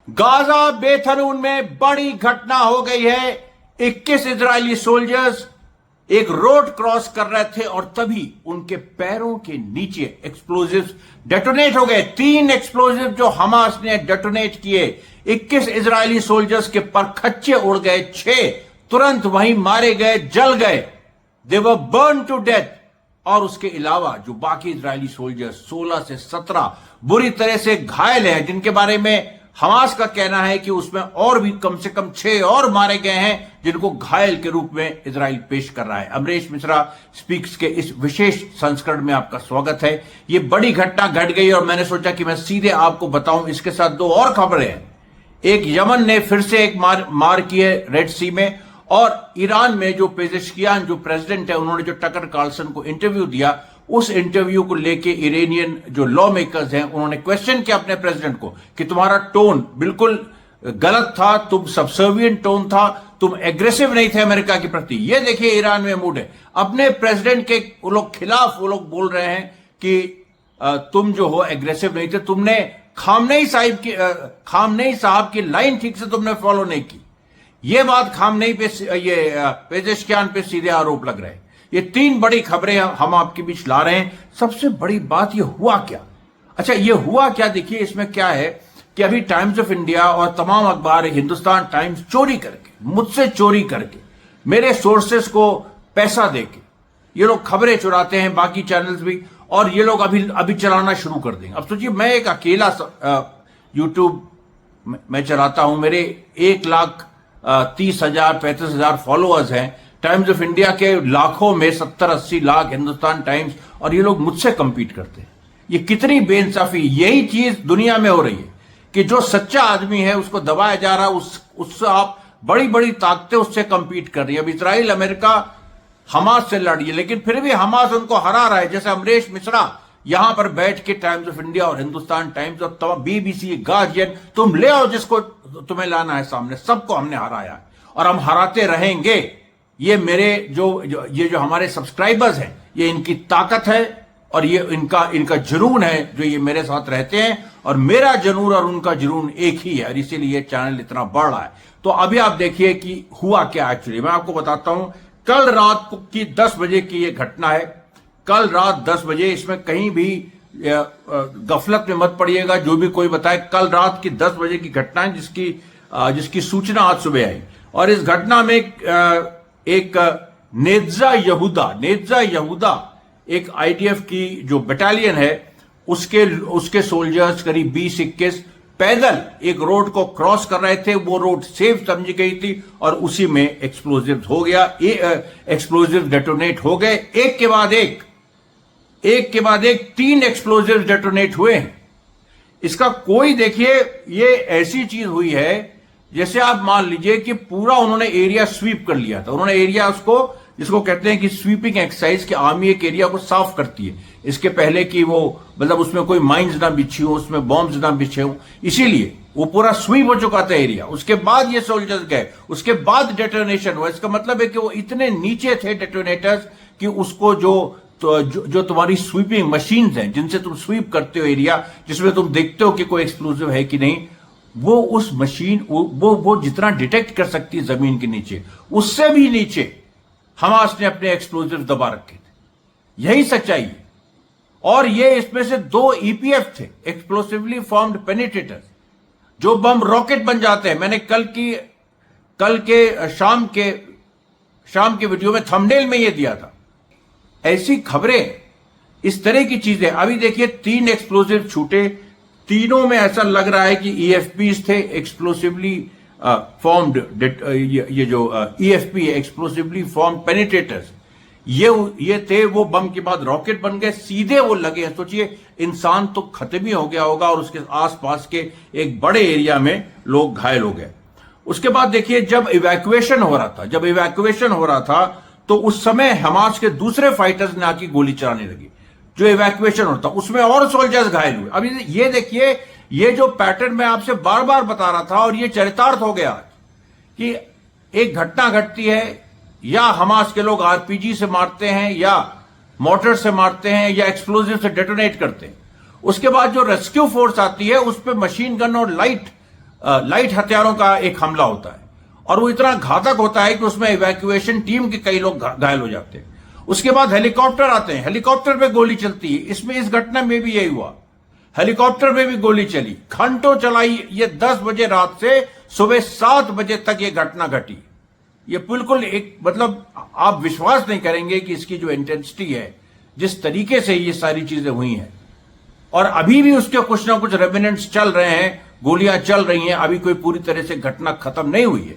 Gaza बेथरून में बड़ी घटना हो गई है। 21 इजरायली सोल्जर्स एक रोड क्रॉस कर रहे थे और तभी उनके पैरों के नीचे एक्सप्लोजिव्स डेटोनेट हो गए। 3 एक्सप्लोजिव जो हमास ने डेटोनेट किए, 21 इजरायली सोल्जर्स के परखच्चे उड़ गए, 6 तुरंत वहीं मारे गए, जल गए, दे वर बर्न टू डेथ। और उसके अलावा जो बाकी इजरायली सोल्जर्स 16 से 17 बुरी तरह से घायल हैं, जिनके बारे में हमास का कहना है कि उसमें और भी कम से कम 6 और मारे गए हैं, जिनको घायल के रूप में इजराइल पेश कर रहा है। अमरेश मिश्रा स्पीक्स के इस विशेष संस्करण में आपका स्वागत है। यह बड़ी घटना घट गई और मैंने सोचा कि मैं सीधे आपको बताऊं। इसके साथ 2 और खबरें हैं। एक, यमन ने फिर से एक मार की है रेड सी में, और ईरान में जो पेजेशकियान जो प्रेसिडेंट है, उन्होंने जो टकर कार्लसन को इंटरव्यू दिया, उस इंटरव्यू को लेके इरानियन जो लॉ मेकर्स हैं, उन्होंने क्वेश्चन किया अपने प्रेसिडेंट को कि तुम्हारा टोन बिल्कुल गलत था, तुम सबसर्विएंट टोन था, तुम एग्रेसिव नहीं थे अमेरिका के प्रति। ये देखिए ईरान में मूड है। अपने प्रेसिडेंट के वो लोग खिलाफ वो लोग बोल रहे हैं कि तुम जो हो एग्रेसिव नहीं थे, तुमने खामनेई साहब की लाइन ठीक से तुमने फॉलो नहीं की। ये बात खामनेई पे, ये पेजेशकियान पे सीधे आरोप लग रहे हैं। ये 3 बड़ी खबरें हम आपके बीच ला रहे हैं। सबसे बड़ी बात ये हुआ क्या? अच्छा, ये हुआ क्या, देखिए इसमें क्या है कि अभी टाइम्स ऑफ इंडिया और तमाम अखबार, हिंदुस्तान टाइम्स चोरी करके, मुझसे चोरी करके, मेरे सोर्सेस को पैसा देके ये लोग खबरें चुराते हैं, बाकी चैनल्स भी, और ये लोग अभी चलाना शुरू कर देंगे। अब सोचिए, मैं एक अकेला यूट्यूब मैं चलाता हूं, मेरे 1,30,000 35,000 फॉलोअर्स हैं। टाइम्स ऑफ इंडिया के लाखों में 70-80 लाख हिंदुस्तान टाइम्स, और ये लोग मुझसे कंपीट करते हैं। ये कितनी बेइंसाफी। यही चीज दुनिया में हो रही है कि जो सच्चा आदमी है उसको दबाया जा रहा है, उससे आप बड़ी बड़ी ताकतें उससे कंपीट कर रही है। अब इजराइल, अमेरिका हमास से लड़ी है, लेकिन फिर भी हमास उनको हरा रहा है। जैसे अमरेश मिश्रा यहां पर बैठ के टाइम्स ऑफ इंडिया और हिंदुस्तान टाइम्स और तमाम BBC, गार्जियन, तुम ले आओ जिसको तुम्हें लाना है सामने, सबको हमने हराया है और हम हराते रहेंगे। ये मेरे जो हमारे सब्सक्राइबर्स हैं, ये इनकी ताकत है और ये इनका जुनून है जो ये मेरे साथ रहते हैं, और मेरा जुनून और उनका जुनून एक ही है, और इसीलिए ये चैनल इतना बढ़ रहा है। तो अभी आप देखिए कि हुआ क्या एक्चुअली, मैं आपको बताता हूं। कल रात की 10 बजे की ये घटना है। कल रात 10 बजे, इसमें कहीं भी गफलत में मत पड़िएगा, जो भी कोई बताए। कल रात की 10 बजे की घटना है, जिसकी सूचना आज सुबह आई। और इस घटना में एक नेत्जा यहूदा एक IDF की जो बटालियन है, उसके सोल्जर्स करीब 20-21 पैदल एक रोड को क्रॉस कर रहे थे। वो रोड सेफ समझी गई थी और उसी में एक्सप्लोजिव हो गया। एक्सप्लोजिव डेटोनेट हो गए, एक के बाद एक 3 एक्सप्लोजिव डेटोनेट हुए हैं। इसका कोई, देखिए, ये ऐसी चीज हुई है जैसे आप मान लीजिए कि पूरा उन्होंने एरिया स्वीप कर लिया था। उन्होंने एरिया, उसको जिसको कहते हैं कि स्वीपिंग एक्सरसाइज, की आर्मी एक एरिया को साफ करती है इसके पहले कि वो, मतलब उसमें कोई माइंस ना बिछी हो, उसमें बॉम्ब्स ना बिछे हो, इसीलिए वो पूरा स्वीप हो चुका था एरिया। उसके बाद ये सोल्जर्स गए, उसके बाद डेटोनेशन हुआ। इसका मतलब है कि वो इतने नीचे थे डेटोनेटर्स कि उसको जो तुम्हारी स्वीपिंग मशीन्स हैं, जिनसे तुम स्वीप करते हो एरिया, जिसमें तुम देखते हो कि कोई एक्सप्लोजिव है कि नहीं, वो उस मशीन वो जितना डिटेक्ट कर सकती है जमीन के नीचे, उससे भी नीचे हमास ने अपने एक्सप्लोजिव दबा रखे थे। यही सच्चाई है। और ये इसमें से 2 EPF थे, एक्सप्लोसिवली फॉर्म्ड पेनिट्रेटर्स, जो बम रॉकेट बन जाते हैं। मैंने कल के शाम के वीडियो में थंबनेल में ये दिया था। ऐसी खबरें, इस तरह की चीजें। अभी देखिए 3 एक्सप्लोजिव छूटे, तीनों में ऐसा लग रहा है कि EFPs थे, एक्सप्लोसिवली फॉर्म्ड, ये जो EFP एक्सप्लोसिवली फॉर्म्ड पेनिट्रेटर्स, ये थे। वो बम के बाद रॉकेट बन गए, सीधे वो लगे हैं। सोचिए, इंसान तो खत्म ही हो गया होगा और उसके आसपास के एक बड़े एरिया में लोग घायल हो गए। उसके बाद देखिए, जब इवैक्यूएशन हो रहा था तो उस समय हमास के दूसरे फाइटर्स ने आके गोली चलाने लगी। जो इवैक्यूएशन होता, उसमें और सोल्जर्स घायल हुए। अभी ये देखिए, ये जो पैटर्न मैं आपसे बार बार बता रहा था, और ये चरितार्थ हो गया कि एक घटना घटती है, या हमास के लोग RPG से मारते हैं, या मोटर से मारते हैं, या एक्सप्लोजिव से डेटोनेट करते हैं। उसके बाद जो रेस्क्यू फोर्स आती है, उस पर मशीन गन और लाइट लाइट हथियारों का एक हमला होता है और वो इतना घातक होता है कि उसमें इवैक्यूएशन टीम के कई लोग घायल हो जाते हैं। उसके बाद हेलीकॉप्टर आते हैं, हेलीकॉप्टर पे गोली चलती है। इसमें इस घटना में भी यही हुआ, हेलीकॉप्टर पे भी गोली चली, घंटों चलाई। ये 10 बजे रात से सुबह 7 बजे तक ये घटना घटी। ये बिल्कुल एक मतलब आप विश्वास नहीं करेंगे कि इसकी जो इंटेंसिटी है, जिस तरीके से ये सारी चीजें हुई हैं, और अभी भी उसके कुछ ना कुछ रेमिनेंट्स चल रहे हैं, गोलियां चल रही हैं, अभी कोई पूरी तरह से घटना खत्म नहीं हुई है।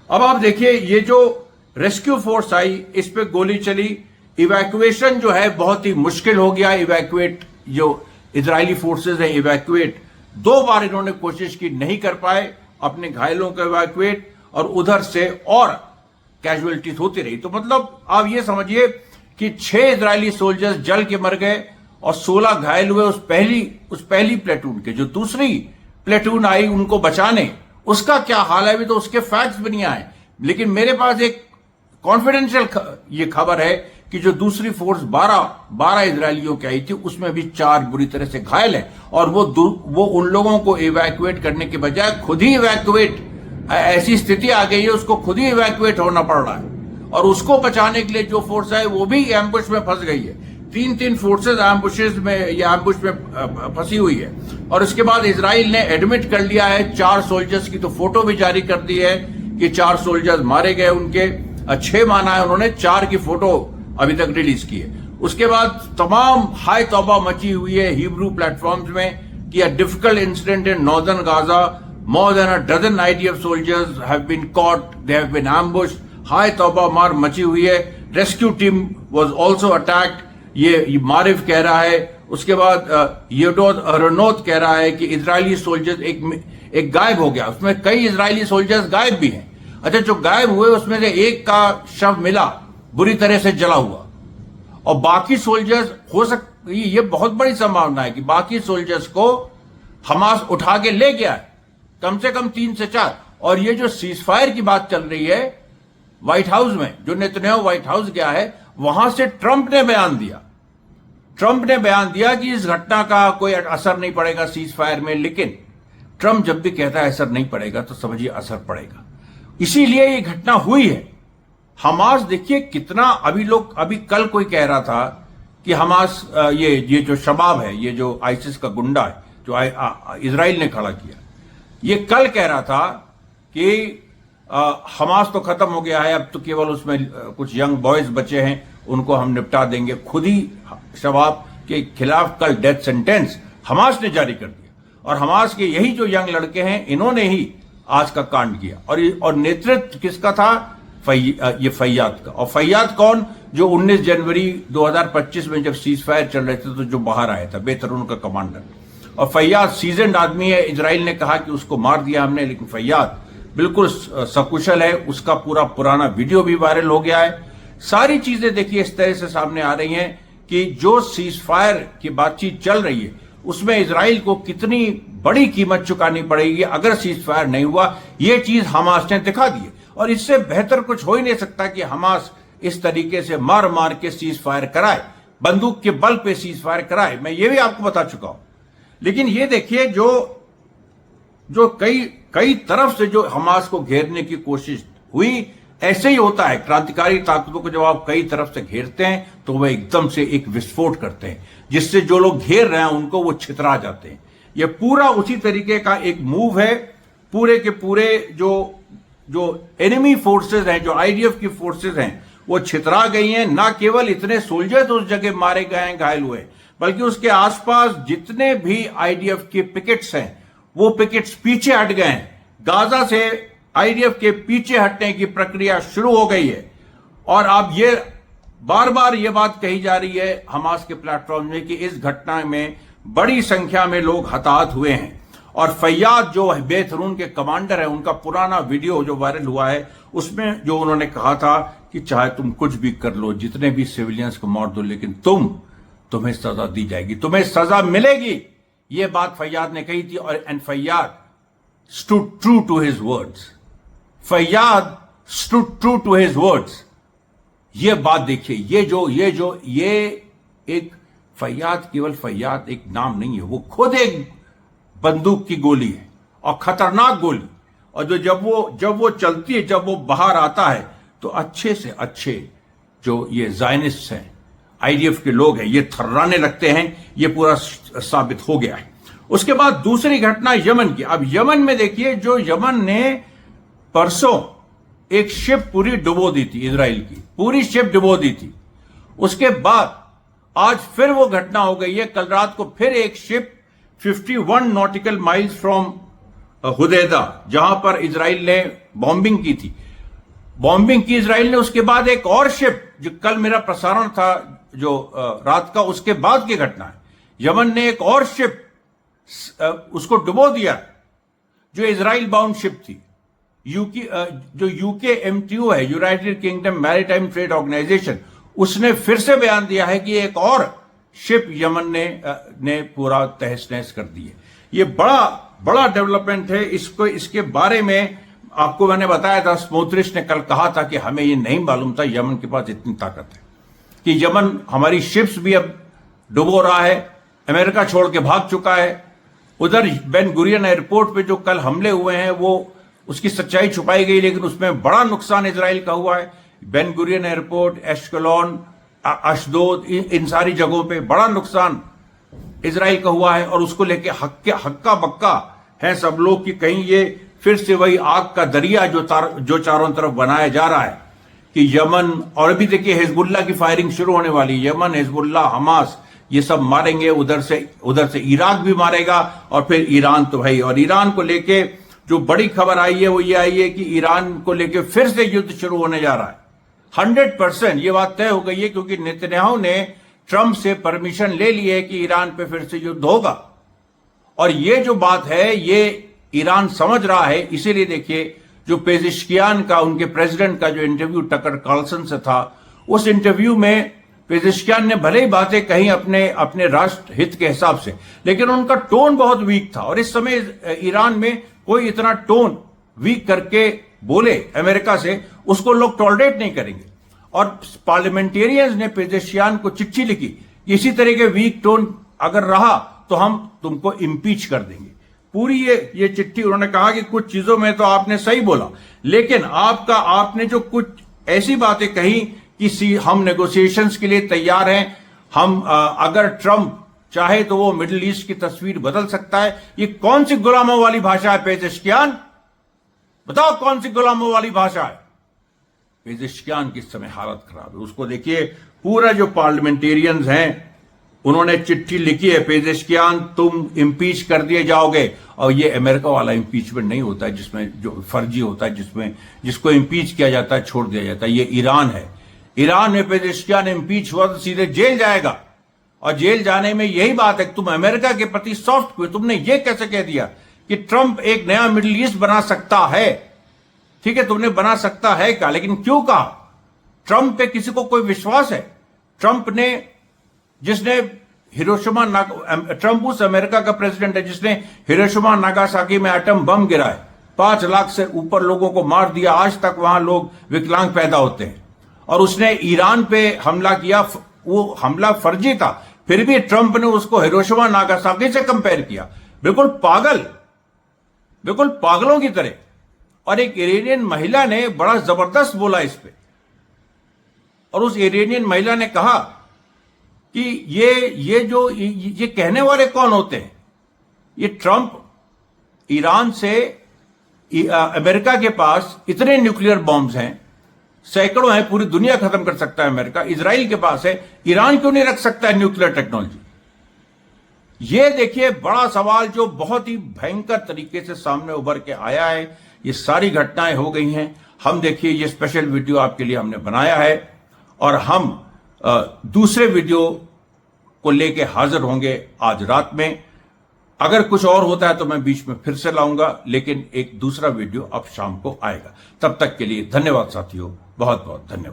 अब आप देखिए, ये जो रेस्क्यू फोर्स आई, इस पे गोली चली, इवैक्यूएशन जो है बहुत ही मुश्किल हो गया। इवैक्यूएट जो इजरायली फोर्सेस हैं, इवैक्यूएट 2 बार इन्होंने कोशिश की, नहीं कर पाए अपने घायलों को इवैक्यूएट, और उधर से और कैजुअलिटीज होती रही। तो मतलब आप ये समझिए कि 6 इजरायली सोल्जर्स जल के मर गए और 16 घायल हुए उस पहली प्लेटून के। जो दूसरी प्लेटून आई उनको बचाने, उसका क्या हाल है, अभी तो उसके फैक्ट्स भी नहीं आए। लेकिन मेरे पास एक कॉन्फिडेंशियल ये खबर है कि जो दूसरी फोर्स 12 इजरायलियों की आई थी, उसमें भी 4 बुरी तरह से घायल है, और वो उन लोगों को इवैक्यूएट करने के बजाय खुद ही इवैक्यूएट, ऐसी स्थिति आ गई है उसको खुद ही इवैक्यूएट होना पड़ रहा है। और उसको बचाने के लिए जो फोर्स है वो भी एम्बुश में फंस गई है। 3 फोर्सेज एम्बुशेस में या एम्बुश में फंसी हुई है। और उसके बाद इजराइल ने एडमिट कर लिया है 4 सोल्जर्स की तो फोटो भी जारी कर दी है कि 4 सोल्जर्स मारे गए उनके। 6 माना है उन्होंने, 4 की फोटो अभी तक रिलीज की है। उसके बाद तमाम हाई तौबा मची हुई है हिब्रू प्लेटफॉर्म्स में कि a difficult incident in northern Gaza, more than a dozen IDF soldiers have been caught, they have been ambushed, high तौबा मार मची हुई है। Rescue team was also attacked, ये मारिफ कह रहा है। उसके बाद येडोद अरनोत कह रहा है कि इजरायली सोल्जर्स एक गायब हो गया, उसमें कई इजरायली सोल्जर्स गायब भी हैं। अच्छा, जो गायब हुए उसमें से एक का शव मिला बुरी तरह से जला हुआ, और बाकी सोल्जर्स हो सकते, ये बहुत बड़ी संभावना है कि बाकी सोल्जर्स को हमास उठा के ले गया है, कम से कम 3 से 4। और ये जो सीज फायर की बात चल रही है व्हाइट हाउस में, जो नेतन्याहू व्हाइट हाउस गया है, वहां से ट्रंप ने बयान दिया कि इस घटना का कोई असर नहीं पड़ेगा सीज फायर में। लेकिन ट्रंप जब भी कहता है असर नहीं पड़ेगा, तो समझिए असर पड़ेगा। इसीलिए ये घटना हुई है। हमास देखिए कितना, अभी कल कोई कह रहा था कि हमास ये जो शबाब है, ये जो आईसिस का गुंडा है जो इजराइल ने खड़ा किया, ये कल कह रहा था कि हमास तो खत्म हो गया है, अब तो केवल उसमें कुछ यंग बॉयज बचे हैं, उनको हम निपटा देंगे। खुद ही शबाब के खिलाफ कल डेथ सेंटेंस हमास ने जारी कर दिया, और हमास के यही जो यंग लड़के हैं, इन्होंने ही आज का कांड किया। और नेतृत्व किसका था? ये फैयाद का। और फैयाद कौन? जो 19 जनवरी 2025 में जब सीज फायर चल रहे थे तो जो बाहर आया था, बेतरून का कमांडर। और फैयाद सीजन्ड आदमी है, इजराइल ने कहा कि उसको मार दिया हमने, लेकिन फैयाद बिल्कुल सकुशल है। उसका पूरा पुराना वीडियो भी वायरल हो गया है। सारी चीजें देखिए इस तरह से सामने आ रही हैं कि जो सीज फायर की बातचीत चल रही है, उसमें इजराइल को कितनी बड़ी कीमत चुकानी पड़ेगी अगर सीज फायर नहीं हुआ, ये चीज हमास ने दिखा दी है। और इससे बेहतर कुछ हो ही नहीं सकता कि हमास इस तरीके से मार मार के सीज फायर कराए, बंदूक के बल पे सीज फायर कराए। मैं ये भी आपको बता चुका हूं। लेकिन ये देखिए जो कई तरफ से जो हमास को घेरने की कोशिश हुई, ऐसे ही होता है। क्रांतिकारी ताकतों को जब आप कई तरफ से घेरते हैं तो वह एकदम से एक विस्फोट करते हैं, जिससे जो लोग घेर रहे हैं उनको वो छितरा जाते हैं। यह पूरा उसी तरीके का एक मूव है। पूरे के पूरे जो एनिमी फोर्सेस हैं, जो आईडीएफ की फोर्सेस हैं, वो छितरा गई हैं। ना केवल इतने सोल्जर्स उस जगह मारे गए हैं, घायल हुए, बल्कि उसके आसपास जितने भी आईडीएफ के पिकेट्स हैं, वो पिकेट्स पीछे हट गए हैं। गाजा से आईडीएफ के पीछे हटने की प्रक्रिया शुरू हो गई है। और अब ये बार बार ये बात कही जा रही है हमास के प्लेटफॉर्म में कि इस घटना में बड़ी संख्या में लोग हताहत हुए हैं। और फैयाद जो बेतरून के कमांडर है, उनका पुराना वीडियो जो वायरल हुआ है, उसमें जो उन्होंने कहा था कि चाहे तुम कुछ भी कर लो, जितने भी सिविलियंस को मार दो, लेकिन तुम्हें सजा दी जाएगी, तुम्हें सजा मिलेगी। ये बात फैयाद ने कही थी। और Faiyad stood true to his words. Faiyad stood true to his words. ये बात देखिए, ये एक फैयाद, केवल फैयाद एक नाम नहीं है, वो खुद एक बंदूक की गोली है। और खतरनाक गोली। और जब वो चलती है, जब वो बाहर आता है, तो अच्छे से अच्छे जो ये ज़ायनिस्ट हैं, आईडीएफ के लोग हैं, ये थर्राने लगते हैं। ये पूरा साबित हो गया है। उसके बाद दूसरी घटना यमन की। अब यमन में देखिए, जो यमन ने परसों एक शिप पूरी डुबो दी थी, इजराइल की पूरी शिप डुबो दी थी। उसके बाद आज फिर वो घटना हो गई है। कल रात को फिर एक ship 51 nautical miles from Hodeidah, जहां पर इजराइल ने बॉम्बिंग की थी, बॉम्बिंग की इजराइल ने। उसके बाद एक और शिप, जो कल मेरा प्रसारण था जो रात का, उसके बाद की घटना है। यमन ने एक और शिप उसको डुबो दिया, जो इजराइल बाउंड शिप थी। जो यूके एमटीयू है, United Kingdom maritime trade organisation, उसने फिर से बयान दिया है कि एक और शिप यमन ने पूरा तहस नहस कर दी है। ये बड़ा डेवलपमेंट है। इसके बारे में आपको मैंने बताया था, स्मोत्रिच ने कल कहा था कि हमें ये नहीं मालूम था यमन के पास इतनी ताकत है कि यमन हमारी शिप्स भी अब डुबो रहा है, अमेरिका छोड़ के भाग चुका है। उधर बेन गुरियन एयरपोर्ट पे जो कल हमले हुए हैं, वो उसकी सच्चाई छुपाई गई, लेकिन उसमें बड़ा नुकसान इजराइल का हुआ है। बेन गुरियन एयरपोर्ट, एश्कलोन, अशदोद, इन सारी जगहों पे बड़ा नुकसान इजराइल का हुआ है। और उसको लेके हक्का बक्का है सब लोग कि कहीं ये फिर से वही आग का दरिया जो चारों तरफ बनाया जा रहा है कि यमन, और अभी देखिए हिजबुल्लाह की फायरिंग शुरू होने वाली है। यमन, हिजबुल्लाह, हमास, ये सब मारेंगे। उधर से इराक भी मारेगा, और फिर ईरान तो भाई। और ईरान को लेके जो बड़ी खबर आई है वो ये आई है कि ईरान को लेके फिर से युद्ध शुरू होने जा रहा है। 100% ये बात तय हो गई है, क्योंकि नेतन्याहू ने ट्रंप से परमिशन ले ली है कि ईरान पे फिर से युद्ध होगा। और ये जो बात है, ये ईरान समझ रहा है। इसीलिए देखिए, जो पेजिशकियान का, उनके प्रेसिडेंट का जो इंटरव्यू टकर कार्लसन से था, उस इंटरव्यू में पेजिशकियान ने भले ही बातें कही अपने राष्ट्र हित के हिसाब से, लेकिन उनका टोन बहुत वीक था। और इस समय ईरान में कोई इतना टोन वीक करके बोले अमेरिका से, उसको लोग टॉलरेट नहीं करेंगे। और पार्लियामेंटेरियंस ने पेजिशकियान को चिट्ठी लिखी, इसी तरह के वीक टोन अगर रहा तो हम तुमको इम्पीच कर देंगे। पूरी ये चिट्ठी उन्होंने कहा कि कुछ चीजों में तो आपने सही बोला, लेकिन आपने जो कुछ ऐसी बातें कही कि हम नेगोशिएशंस के लिए तैयार हैं, हम अगर ट्रंप चाहे तो वो मिडिल ईस्ट की तस्वीर बदल सकता है। ये कौन सी गुलामों वाली भाषा है पेजिशकियान? बताओ कौन सी गुलामों वाली भाषा है? पेजिशकियान की इस समय हालत खराब है। उसको देखिए, पूरा जो पार्लियामेंटेरियंस हैं उन्होंने चिट्ठी लिखी है, पेजिशकियान तुम इम्पीच कर दिए जाओगे। और ये अमेरिका वाला इम्पीचमेंट नहीं होता है जिसमें जो फर्जी होता है, जिसको इम्पीच किया जाता है, छोड़ दिया जाता है। ये ईरान है। ईरान में पेजिशकियान इम्पीच हुआ तो सीधे जेल जाएगा। और जेल जाने में यही बात है कि तुम अमेरिका के प्रति सॉफ्ट क्यों? तुमने ये कैसे कह दिया कि ट्रंप एक नया मिडिल ईस्ट बना सकता है? ठीक है, तुमने बना सकता है क्या, लेकिन क्यों कहा? ट्रंप पे किसी को कोई विश्वास है? ट्रंप ने, जिसने ट्रंप उस अमेरिका का प्रेसिडेंट है जिसने हिरोशिमा नागासाकी में एटम बम गिराए, 5 लाख से ऊपर लोगों को मार दिया। आज तक वहां लोग विकलांग पैदा होते हैं। और उसने ईरान पे हमला किया, वो हमला फर्जी था, फिर भी ट्रंप ने उसको हिरोशिमा नागासाकी से कंपेयर किया। बिल्कुल पागलों की तरह। और एक इरानियन महिला ने बड़ा जबरदस्त बोला इस पे, और उस इरानियन महिला ने कहा कि ये कहने वाले कौन होते हैं? ये ट्रंप, ईरान से, अमेरिका के पास इतने न्यूक्लियर बॉम्ब्स हैं, सैकड़ों हैं, पूरी दुनिया खत्म कर सकता है अमेरिका। इजराइल के पास है, ईरान क्यों नहीं रख सकता है न्यूक्लियर टेक्नोलॉजी? ये देखिए बड़ा सवाल जो बहुत ही भयंकर तरीके से सामने उभर के आया है। ये सारी घटनाएं हो गई हैं। हम देखिए, ये स्पेशल वीडियो आपके लिए हमने बनाया है, और हम दूसरे वीडियो को लेके हाजिर होंगे आज रात में। अगर कुछ और होता है तो मैं बीच में फिर से लाऊंगा, लेकिन एक दूसरा वीडियो अब शाम को आएगा। तब तक के लिए धन्यवाद साथियों, बहुत बहुत धन्यवाद।